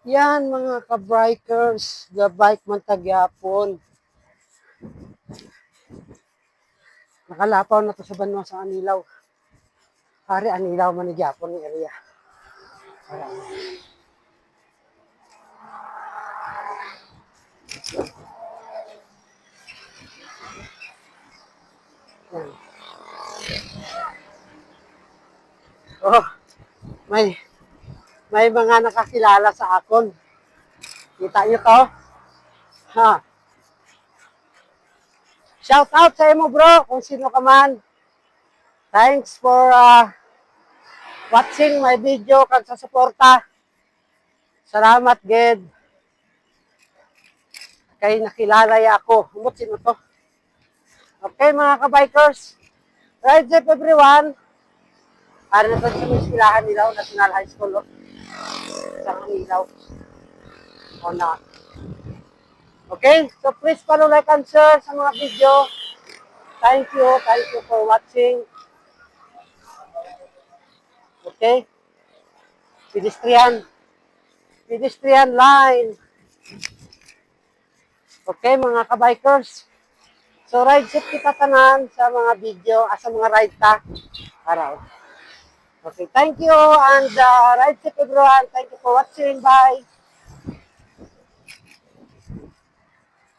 Yan mga ka-bikers, the bike man tagyapon. Nakalapaw na to sa banwa sa Anilaw. Hari Anilaw man ni gyapon ni area. Yan. Oh, may mga nakakilala sa akon. Kita niyo to? Ha. Shout out sa imo bro kung sino ka man. Thanks for watching my video kag sa suporta. Salamat gid. Kay nakilala ya ako. Humot sino to? Okay mga ka-bikers. Ride safe everyone. Para na sa eskwelahan nila, National High School. Sa Ilaw. O na. Okay, so please follow, like, and share sa mga video. Thank you for watching. Okay, pedestrian line. Okay, mga ka-bikers. So, ride safe kita tanan sa mga video, sa mga ride ta. Araw. Okay, thank you, and ride safe everyone. Thank you for watching. Bye.